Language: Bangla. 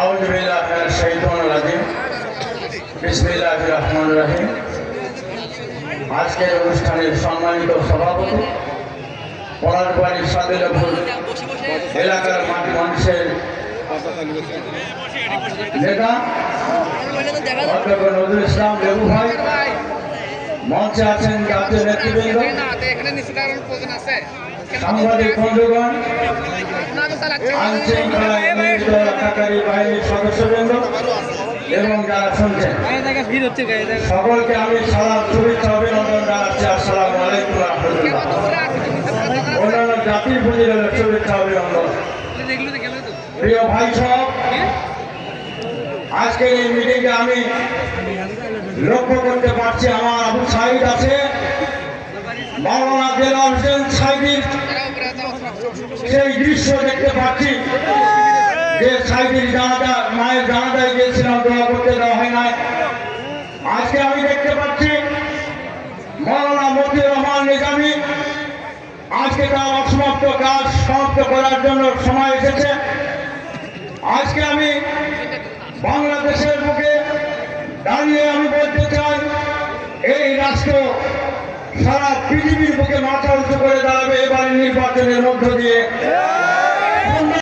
আউযু বিল্লাহি মিনাশ শাইতানির রাজিম। বিসমিল্লাহির রহমানির রহিম। আজকের অনুষ্ঠানের সম্মানিত সভাপতি, পলাশবাড়ির সাদেলাপুর এলাকার মাটি মানুষের নেতা অধ্যক্ষ নজরুল ইসলাম লেবু ভাই, মঞ্চে আছেন জাতীয় নেতৃবৃন্দ, সাংবাদিক বন্ধুগণ, আইনশৃঙ্খলা নিয়োজিত রক্ষাকারী বাহিনীর সদস্যবৃন্দ এবং যারা শুনছেন সকলকে আমি সালাম, শুভেচ্ছা, অভিনন্দন জানাচ্ছি। আসসালামু আলাইকুম ওয়া রাহমাতুল্লাহ। অন্যান্য জাতির প্রতি শুভেচ্ছা, অভিনন্দন। প্রিয় ভাই সব, আজকের এই মিটিংয়ে আমি লক্ষ্য করতে পারছি আমার আবু সাইদ আছে, মাওলানা দেলাওয়ার হোসেন সাইদির সেই দৃশ্য দেখতে পাচ্ছি যে সাইদির জানাজা, মায়ের জানাজায় গিয়েছিলাম, দোয়া করতে দেওয়া হয় নাই। আজকে আমি দেখতে পাচ্ছি মাওলানা মতিউর রহমান নিজামী, আজকে তার অসমাপ্ত কাজ সমাপ্ত করার জন্য সময় এসেছে। আজকে আমি বাংলাদেশের বুকে দাঁড়িয়ে আমি বলতে চাই, এই রাষ্ট্র সারা পৃথিবীর বুকে মাথা উঁচু করে দাঁড়াবে এবারের নির্বাচনের মধ্য দিয়ে।